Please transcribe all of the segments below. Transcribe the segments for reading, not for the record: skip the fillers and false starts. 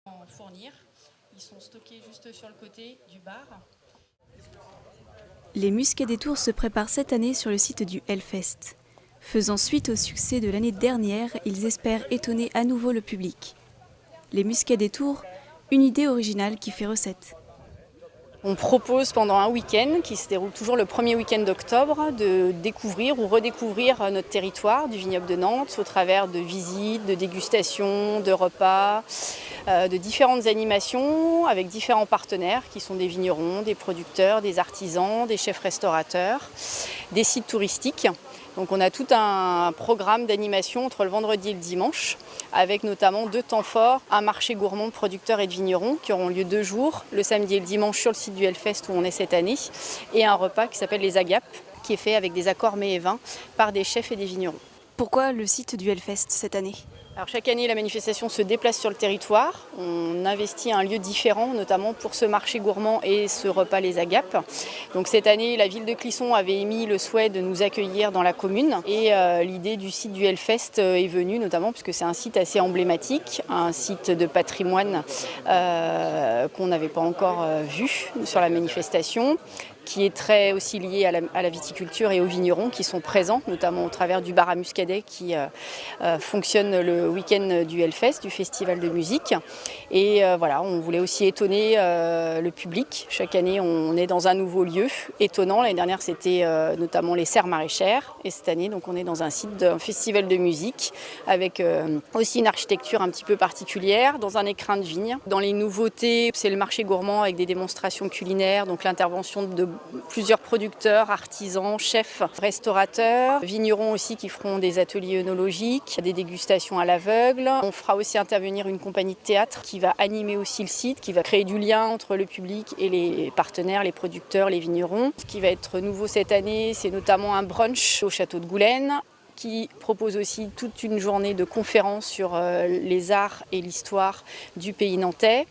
En fournir. Ils sont stockés juste sur le côté du bar. Les Muscats des Tours se préparent cette année sur le site du Hellfest. Faisant suite au succès de l'année dernière, ils espèrent étonner à nouveau le public. Les Muscats des Tours, une idée originale qui fait recette. On propose pendant un week-end, qui se déroule toujours le premier week-end d'octobre, de découvrir ou redécouvrir notre territoire du vignoble de Nantes au travers de visites, de dégustations, de repas, de différentes animations avec différents partenaires qui sont des vignerons, des producteurs, des artisans, des chefs restaurateurs, des sites touristiques. Donc on a tout un programme d'animation entre le vendredi et le dimanche, avec notamment 2 temps forts, un marché gourmand de producteurs et de vignerons qui auront lieu 2 jours, le samedi et le dimanche sur le site du Hellfest où on est cette année, et un repas qui s'appelle les agapes, qui est fait avec des accords mets et vins par des chefs et des vignerons. Pourquoi le site du Hellfest cette année ? Alors chaque année, la manifestation se déplace sur le territoire. On investit un lieu différent, notamment pour ce marché gourmand et ce repas les agapes. Donc cette année, la ville de Clisson avait émis le souhait de nous accueillir dans la commune. Et l'idée du site du Hellfest est venue, notamment parce que c'est un site assez emblématique, un site de patrimoine qu'on n'avait pas encore vu sur la manifestation, qui est très aussi lié à la viticulture et aux vignerons qui sont présents, notamment au travers du bar à Muscadet qui fonctionne le week-end du Hellfest, du festival de musique. Et voilà, on voulait aussi étonner le public. Chaque année, on est dans un nouveau lieu étonnant. L'année dernière, c'était notamment les serres maraîchères. Et cette année, donc, on est dans un site d'un festival de musique avec aussi une architecture un petit peu particulière, dans un écrin de vigne. Dans les nouveautés, c'est le marché gourmand avec des démonstrations culinaires, donc l'intervention de plusieurs producteurs, artisans, chefs, restaurateurs, vignerons aussi qui feront des ateliers œnologiques, des dégustations à l'aveugle. On fera aussi intervenir une compagnie de théâtre qui va animer aussi le site, qui va créer du lien entre le public et les partenaires, les producteurs, les vignerons. Ce qui va être nouveau cette année, c'est notamment un brunch au château de Goulaine, qui propose aussi toute une journée de conférences sur les arts et l'histoire du pays nantais.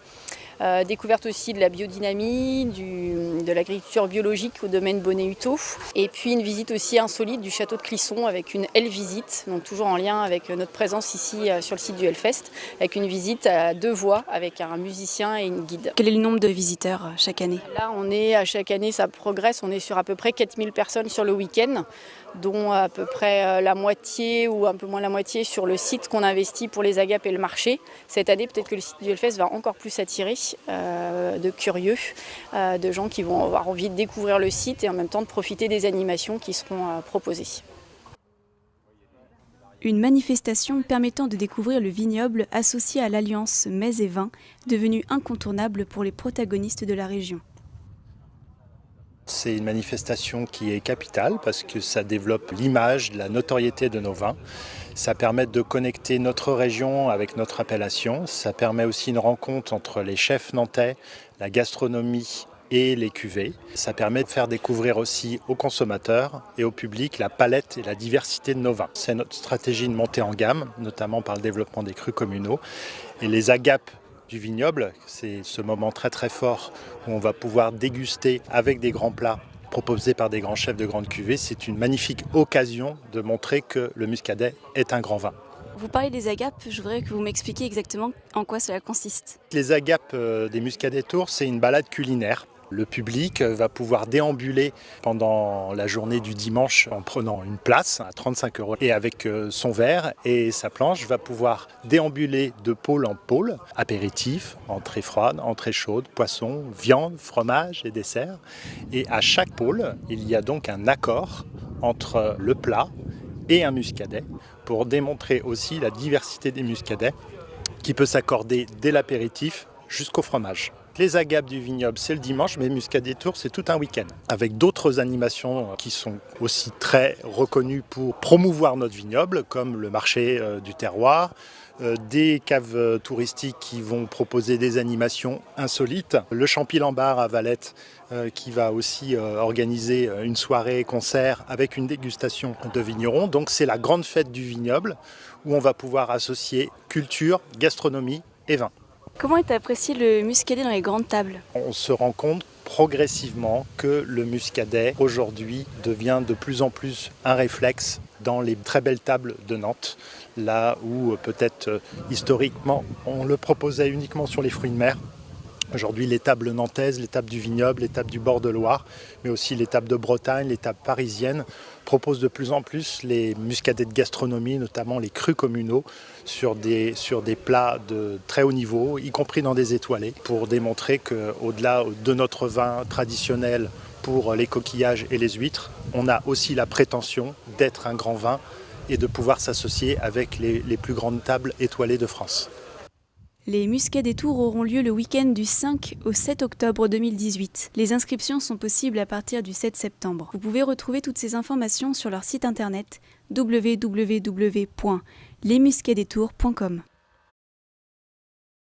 Découverte aussi de la biodynamie, de l'agriculture biologique au domaine Bonnet-Hutto. Et puis une visite aussi insolite du château de Clisson avec une Hellvisite, donc toujours en lien avec notre présence ici sur le site du Hellfest, avec une visite à 2 voix avec un musicien et une guide. Quel est le nombre de visiteurs chaque année ? Là, à chaque année, ça progresse, on est sur à peu près 4000 personnes sur le week-end, dont à peu près la moitié ou un peu moins la moitié sur le site qu'on investit pour les agapes et le marché. Cette année, peut-être que le site du Hellfest va encore plus attirer de curieux, de gens qui vont avoir envie de découvrir le site et en même temps de profiter des animations qui seront proposées. Une manifestation permettant de découvrir le vignoble associé à l'alliance mets et vins, devenue incontournable pour les protagonistes de la région. C'est une manifestation qui est capitale parce que ça développe l'image, la notoriété de nos vins. Ça permet de connecter notre région avec notre appellation. Ça permet aussi une rencontre entre les chefs nantais, la gastronomie et les cuvées. Ça permet de faire découvrir aussi aux consommateurs et au public la palette et la diversité de nos vins. C'est notre stratégie de montée en gamme, notamment par le développement des crus communaux. Et les agapes du vignoble, c'est ce moment très très fort où on va pouvoir déguster avec des grands plats proposés par des grands chefs de grandes cuvées. C'est une magnifique occasion de montrer que le muscadet est un grand vin. Vous parlez des agapes, je voudrais que vous m'expliquiez exactement en quoi cela consiste. Les agapes des Muscadets Tours, c'est une balade culinaire. Le public va pouvoir déambuler pendant la journée du dimanche en prenant une place à 35 € et avec son verre et sa planche va pouvoir déambuler de pôle en pôle, apéritif, entrée froide, entrée chaude, poisson, viande, fromage et dessert. Et à chaque pôle, il y a donc un accord entre le plat et un muscadet pour démontrer aussi la diversité des muscadets qui peut s'accorder dès l'apéritif jusqu'au fromage. Les agapes du vignoble, c'est le dimanche, mais Muscadet Tours, c'est tout un week-end. Avec d'autres animations qui sont aussi très reconnues pour promouvoir notre vignoble, comme le marché du terroir, des caves touristiques qui vont proposer des animations insolites, le Champy-Lambard à Valette qui va aussi organiser une soirée concert avec une dégustation de vignerons. Donc c'est la grande fête du vignoble où on va pouvoir associer culture, gastronomie et vin. Comment est apprécié le muscadet dans les grandes tables ? On se rend compte progressivement que le muscadet aujourd'hui devient de plus en plus un réflexe dans les très belles tables de Nantes, là où peut-être historiquement on le proposait uniquement sur les fruits de mer. Aujourd'hui, les tables nantaises, les tables du vignoble, les tables du bord de Loire, mais aussi les tables de Bretagne, les tables parisiennes, proposent de plus en plus les muscadets de gastronomie, notamment les crus communaux, sur des plats de très haut niveau, y compris dans des étoilés, pour démontrer qu'au-delà de notre vin traditionnel pour les coquillages et les huîtres, on a aussi la prétention d'être un grand vin et de pouvoir s'associer avec les plus grandes tables étoilées de France. Les Muscats des Tours auront lieu le week-end du 5 au 7 octobre 2018. Les inscriptions sont possibles à partir du 7 septembre. Vous pouvez retrouver toutes ces informations sur leur site internet www.lesmuscadetours.com.